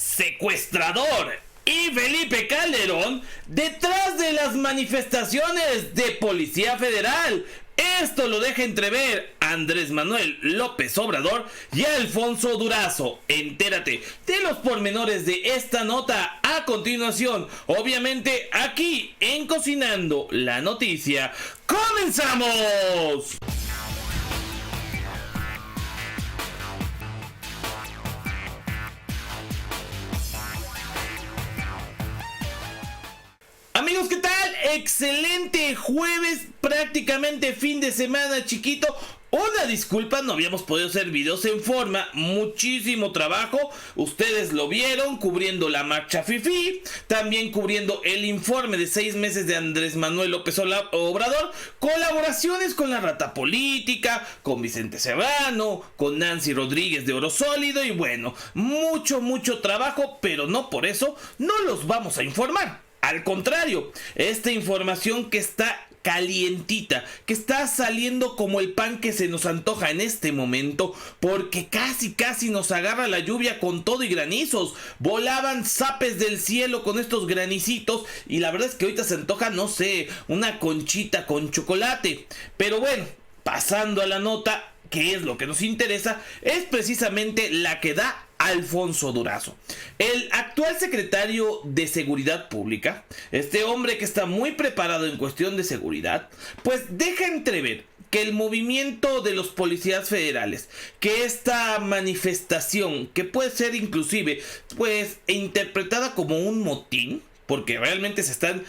secuestrador y Felipe Calderón detrás de las manifestaciones de Policía Federal. Esto lo deja entrever Andrés Manuel López Obrador y Alfonso Durazo. Entérate de los pormenores de esta nota a continuación, obviamente aquí en Cocinando la Noticia. ¡Comenzamos! Amigos, ¿qué tal? Excelente jueves, prácticamente fin de semana, chiquito. Una disculpa, no habíamos podido hacer videos en forma, muchísimo trabajo. Ustedes lo vieron, cubriendo la marcha FIFI, también cubriendo el informe de 6 meses de Andrés Manuel López Obrador, colaboraciones con la Rata Política, con Vicente Serrano, con Nancy Rodríguez de Oro Sólido y bueno, mucho trabajo, pero no por eso no los vamos a informar. Al contrario, esta información que está calientita, que está saliendo como el pan que se nos antoja en este momento, porque casi nos agarra la lluvia con todo y granizos. Volaban zapes del cielo con estos granicitos y la verdad es que ahorita se antoja, no sé, una conchita con chocolate. Pero bueno, pasando a la nota, que es lo que nos interesa, es precisamente la que da Alfonso Durazo, el actual secretario de Seguridad Pública. Este hombre que está muy preparado en cuestión de seguridad, pues deja entrever que el movimiento de los policías federales, que esta manifestación, que puede ser inclusive pues interpretada como un motín, porque realmente se están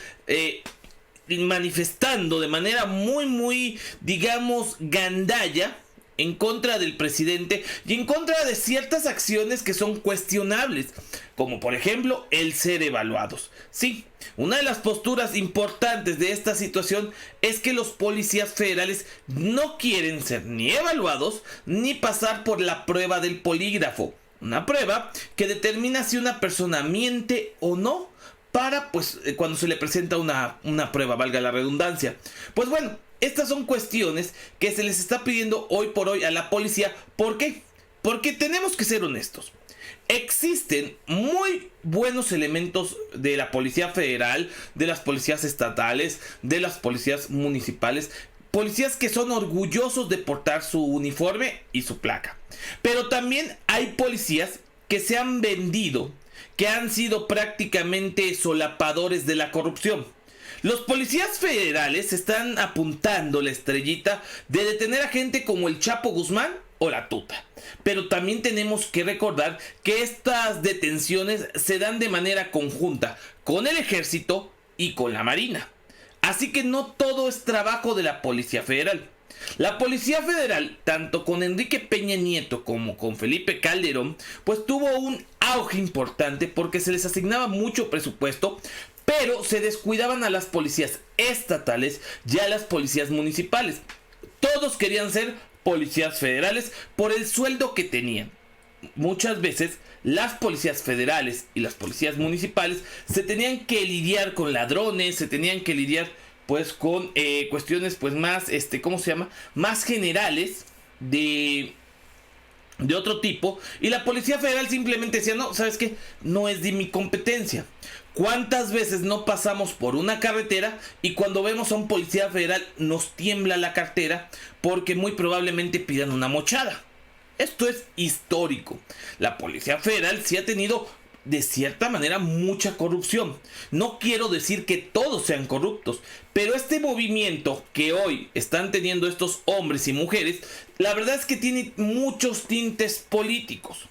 manifestando de manera muy digamos gandalla en contra del presidente y en contra de ciertas acciones que son cuestionables, como por ejemplo el ser evaluados. Sí, una de las posturas importantes de esta situación es que los policías federales no quieren ser ni evaluados ni pasar por la prueba del polígrafo, una prueba que determina si una persona miente o no para pues cuando se le presenta una prueba, valga la redundancia. Pues bueno, estas son cuestiones que se les está pidiendo hoy por hoy a la policía. ¿Por qué? Porque tenemos que ser honestos. Existen muy buenos elementos de la Policía Federal, de las policías estatales, de las policías municipales. Policías que son orgullosos de portar su uniforme y su placa. Pero también hay policías que se han vendido, que han sido prácticamente solapadores de la corrupción. Los policías federales están apuntando la estrellita de detener a gente como el Chapo Guzmán o la Tuta. Pero también tenemos que recordar que estas detenciones se dan de manera conjunta con el ejército y con la marina. Así que no todo es trabajo de la Policía Federal. La Policía Federal, tanto con Enrique Peña Nieto como con Felipe Calderón, pues tuvo un auge importante porque se les asignaba mucho presupuesto, pero se descuidaban a las policías estatales y a las policías municipales. Todos querían ser policías federales por el sueldo que tenían. Muchas veces las policías federales y las policías municipales se tenían que lidiar con ladrones, se tenían que lidiar pues con cuestiones pues más, más generales de otro tipo, y la Policía Federal simplemente decía, no, ¿sabes qué? No es de mi competencia. ¿Cuántas veces no pasamos por una carretera y cuando vemos a un policía federal nos tiembla la cartera porque muy probablemente pidan una mochada? Esto es histórico. La Policía Federal sí ha tenido de cierta manera mucha corrupción. No quiero decir que todos sean corruptos, pero este movimiento que hoy están teniendo estos hombres y mujeres, la verdad es que tiene muchos tintes políticos.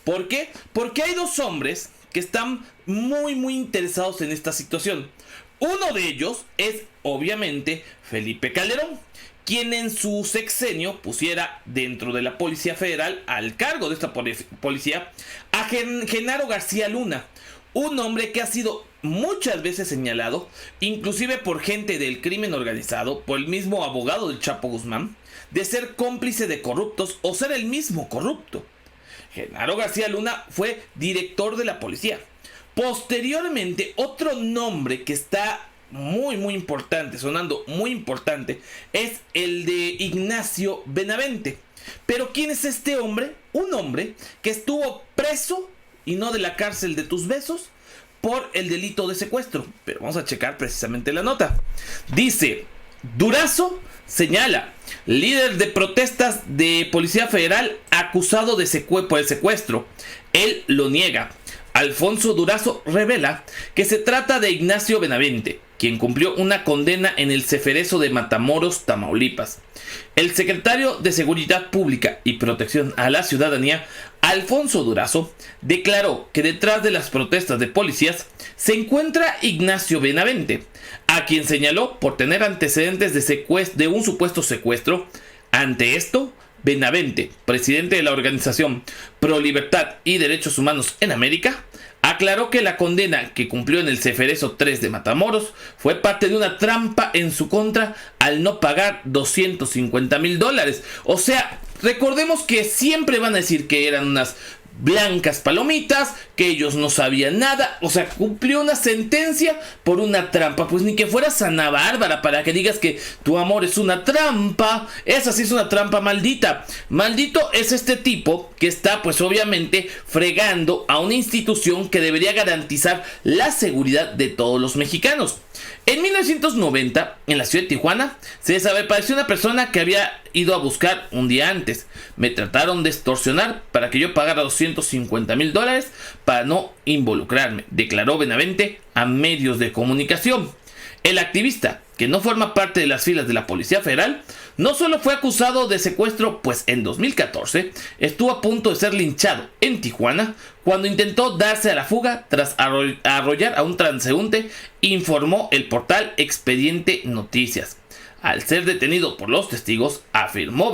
¿Por qué? Porque hay dos hombres que están muy interesados en esta situación. Uno de ellos es obviamente Felipe Calderón, quien en su sexenio pusiera dentro de la Policía Federal al cargo de esta policía a Genaro García Luna, un hombre que ha sido muchas veces señalado, inclusive por gente del crimen organizado, por el mismo abogado del Chapo Guzmán, de ser cómplice de corruptos o ser el mismo corrupto. Genaro García Luna fue director de la policía. Posteriormente, otro nombre que está muy importante, sonando muy importante, es el de Ignacio Benavente. Pero ¿quién es este hombre? Un hombre que estuvo preso y no de la cárcel de tus besos por el delito de secuestro. Pero vamos a checar precisamente la nota. Dice, Durazo señala, líder de protestas de Policía Federal acusado de por el secuestro. Él lo niega. Alfonso Durazo revela que se trata de Ignacio Benavente, quien cumplió una condena en el Ceferezo de Matamoros, Tamaulipas. El secretario de Seguridad Pública y Protección a la Ciudadanía, Alfonso Durazo, declaró que detrás de las protestas de policías se encuentra Ignacio Benavente, a quien señaló por tener antecedentes de un supuesto secuestro. Ante esto, Benavente, presidente de la organización Pro Libertad y Derechos Humanos en América, aclaró que la condena que cumplió en el Ceferezo 3 de Matamoros fue parte de una trampa en su contra al no pagar $250,000. O sea, recordemos que siempre van a decir que eran unas blancas palomitas, que ellos no sabían nada. O sea, cumplió una sentencia por una trampa. Pues ni que fueras Ana Bárbara para que digas que tu amor es una trampa. Esa sí es una trampa maldita. Maldito es este tipo que está pues obviamente fregando a una institución que debería garantizar la seguridad de todos los mexicanos. En 1990, en la ciudad de Tijuana, se desapareció una persona que había ido a buscar un día antes. Me trataron de extorsionar para que yo pagara $250,000 para no involucrarme, declaró Benavente a medios de comunicación. El activista, que no forma parte de las filas de la Policía Federal, no solo fue acusado de secuestro, pues en 2014 estuvo a punto de ser linchado en Tijuana cuando intentó darse a la fuga tras arrollar a un transeúnte, informó el portal Expediente Noticias. Al ser detenido por los testigos, afirmó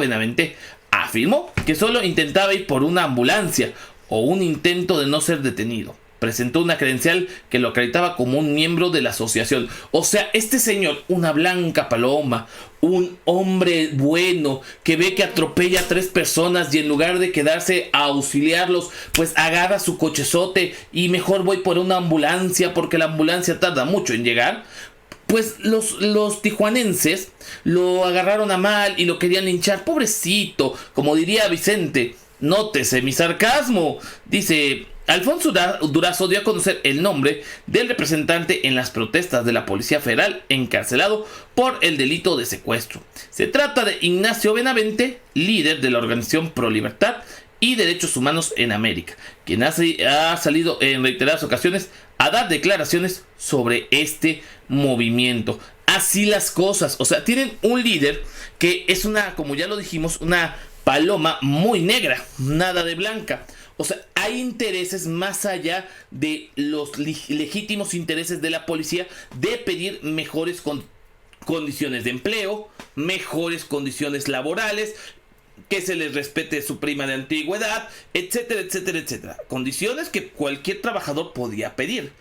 que solo intentaba ir por una ambulancia o un intento de no ser detenido. Presentó una credencial que lo acreditaba como un miembro de la asociación. O sea, este señor, una blanca paloma, un hombre bueno que ve que atropella a 3 personas y en lugar de quedarse a auxiliarlos, pues agarra su cochezote y mejor voy por una ambulancia porque la ambulancia tarda mucho en llegar. Pues los tijuanenses lo agarraron a mal y lo querían linchar. Pobrecito, como diría Vicente, nótese mi sarcasmo. Dice, Alfonso Durazo dio a conocer el nombre del representante en las protestas de la Policía Federal encarcelado por el delito de secuestro. Se trata de Ignacio Benavente, líder de la organización Pro Libertad y Derechos Humanos en América, quien ha salido en reiteradas ocasiones a dar declaraciones sobre este movimiento. Así las cosas, o sea, tienen un líder que es una, como ya lo dijimos, una paloma muy negra, nada de blanca. O sea, hay intereses más allá de los legítimos intereses de la policía de pedir mejores condiciones de empleo, mejores condiciones laborales, que se les respete su prima de antigüedad, etcétera, etcétera, etcétera. Condiciones que cualquier trabajador podía pedir.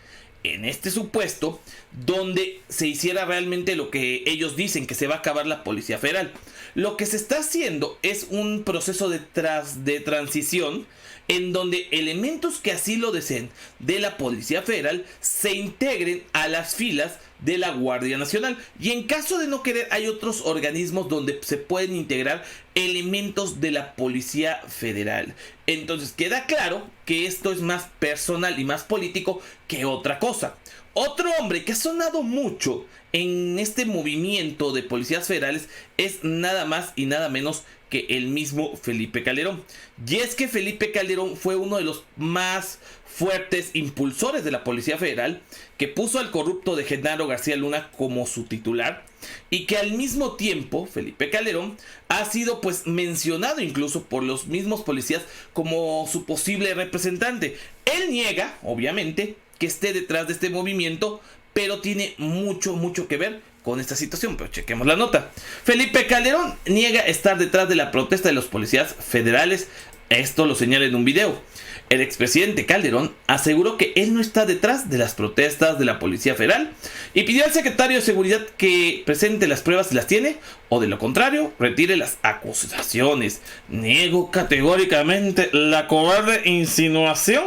En este supuesto, donde se hiciera realmente lo que ellos dicen, que se va a acabar la Policía Federal. Lo que se está haciendo es un proceso de transición en donde elementos que así lo deseen de la Policía Federal se integren a las filas de la Guardia Nacional, y en caso de no querer hay otros organismos donde se pueden integrar elementos de la Policía Federal. Entonces queda claro que esto es más personal y más político que otra cosa. Otro hombre que ha sonado mucho en este movimiento de policías federales es nada más y nada menos que el mismo Felipe Calderón. Y es que Felipe Calderón fue uno de los más fuertes impulsores de la Policía Federal, que puso al corrupto de Genaro García Luna como su titular, y que al mismo tiempo Felipe Calderón ha sido pues mencionado incluso por los mismos policías como su posible representante. Él niega, obviamente, que esté detrás de este movimiento, pero tiene mucho que ver con esta situación. Pero chequemos la nota. Felipe Calderón niega estar detrás de la protesta de los policías federales. Esto lo señala en un video. El expresidente Calderón aseguró que él no está detrás de las protestas de la Policía Federal y pidió al secretario de Seguridad que presente las pruebas si las tiene, o de lo contrario, retire las acusaciones. Niego categóricamente la cobarde insinuación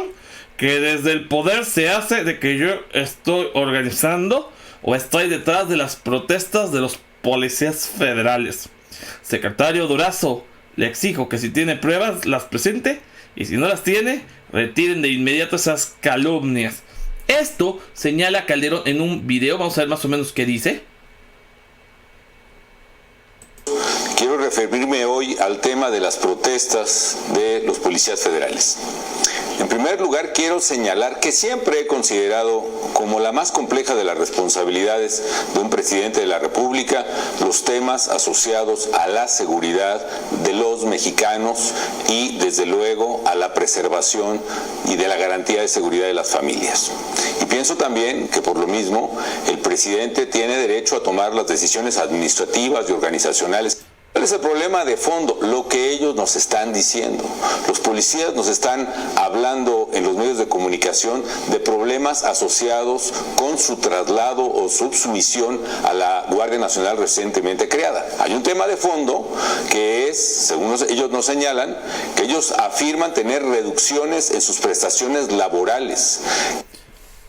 que desde el poder se hace de que yo estoy organizando o estoy detrás de las protestas de los policías federales. Secretario Durazo, le exijo que si tiene pruebas las presente Y si no las tiene, retiren de inmediato esas calumnias. Esto señala Calderón en un video. Vamos a ver más o menos qué dice. Quiero referirme hoy al tema de las protestas de los policías federales. En primer lugar, quiero señalar que siempre he considerado como la más compleja de las responsabilidades de un presidente de la República los temas asociados a la seguridad de los mexicanos y, desde luego, a la preservación y de la garantía de seguridad de las familias. Y pienso también que, por lo mismo, el presidente tiene derecho a tomar las decisiones administrativas y organizacionales. ¿Cuál es el problema de fondo? Lo que ellos nos están diciendo. Los policías nos están hablando en los medios de comunicación de problemas asociados con su traslado o subsumisión a la Guardia Nacional recientemente creada. Hay un tema de fondo que es, según ellos nos señalan, que ellos afirman tener reducciones en sus prestaciones laborales.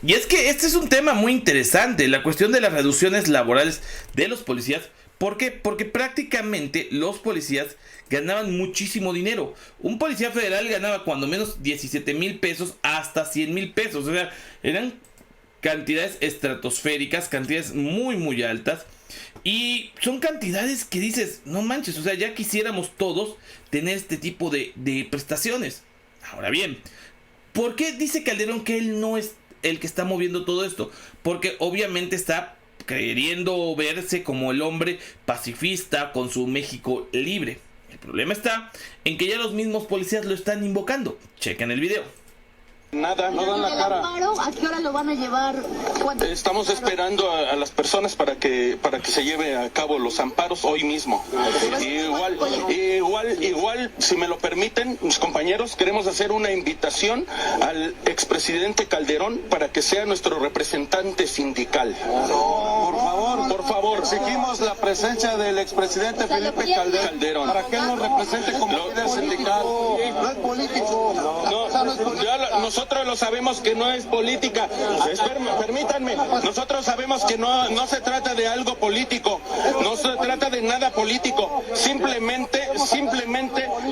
Y es que este es un tema muy interesante, la cuestión de las reducciones laborales de los policías. ¿Por qué? Porque prácticamente los policías ganaban muchísimo dinero. Un policía federal ganaba cuando menos 17,000 pesos hasta 100,000 pesos. O sea, eran cantidades estratosféricas, cantidades muy muy altas. Y son cantidades que dices, no manches, o sea, ya quisiéramos todos tener este tipo de prestaciones. Ahora bien, ¿por qué dice Calderón que él no es el que está moviendo todo esto? Porque obviamente está queriendo verse como el hombre pacifista con su México libre. El problema está en que ya los mismos policías lo están invocando. Chequen el video. Nada, no dan la cara. ¿A qué hora lo van a llevar? Estamos esperando a las personas para que se lleve a cabo los amparos hoy mismo. Igual, si me lo permiten, mis compañeros, queremos hacer una invitación al expresidente Calderón para que sea nuestro representante sindical. Por favor, exigimos la presencia del expresidente Felipe Calderón. Para que él nos represente como líder sindical. No es político. Nosotros lo sabemos que no es política. Permítanme. Nosotros sabemos que no se trata de algo político. No se trata de nada político. Simplemente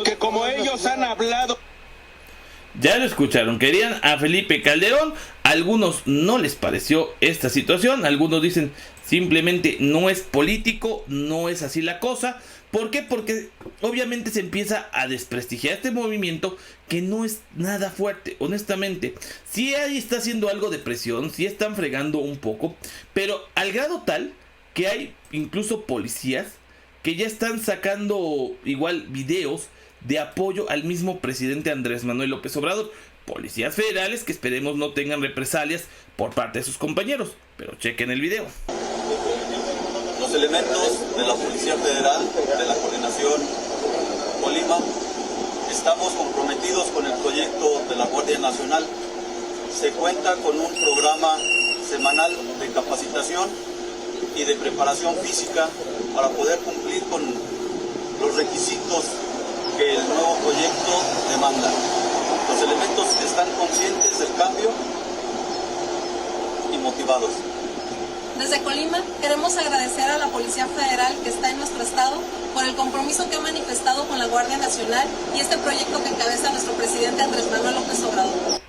que como ellos han hablado. Ya lo escucharon, querían a Felipe Calderón. A algunos no les pareció esta situación. Algunos dicen simplemente no es político, no es así la cosa. ¿Por qué? Porque obviamente se empieza a desprestigiar este movimiento que no es nada fuerte, honestamente. Sí ahí está haciendo algo de presión, sí están fregando un poco, pero al grado tal que hay incluso policías que ya están sacando igual videos de apoyo al mismo presidente Andrés Manuel López Obrador. Policías federales que esperemos no tengan represalias por parte de sus compañeros, pero chequen el video. Los elementos de la Policía Federal, de la Coordinación Colima, estamos comprometidos con el proyecto de la Guardia Nacional. Se cuenta con un programa semanal de capacitación y de preparación física para poder cumplir con los requisitos que el nuevo proyecto demanda. Los elementos están conscientes del cambio y motivados. Desde Colima queremos agradecer a la Policía Federal que está en nuestro estado por el compromiso que ha manifestado con la Guardia Nacional y este proyecto que encabeza nuestro presidente Andrés Manuel López Obrador.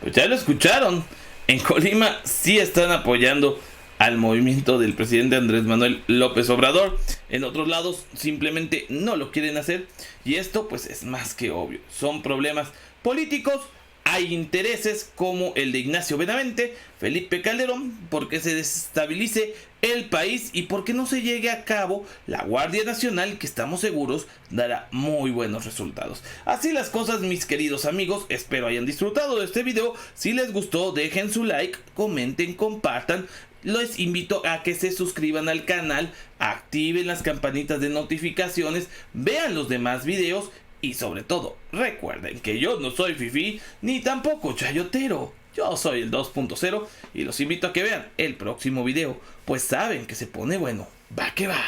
Pues ya lo escucharon, en Colima sí están apoyando al movimiento del presidente Andrés Manuel López Obrador. En otros lados simplemente no lo quieren hacer y esto pues es más que obvio. Son problemas políticos. Hay intereses como el de Ignacio Benavente, Felipe Calderón, porque se desestabilice el país y porque no se llegue a cabo la Guardia Nacional, que estamos seguros dará muy buenos resultados. Así las cosas, mis queridos amigos, espero hayan disfrutado de este video. Si les gustó, dejen su like, comenten, compartan. Les invito a que se suscriban al canal, activen las campanitas de notificaciones, vean los demás videos. Y sobre todo, recuerden que yo no soy fifí ni tampoco chayotero. Yo soy el 2.0 y los invito a que vean el próximo video, pues saben que se pone bueno. Va que va.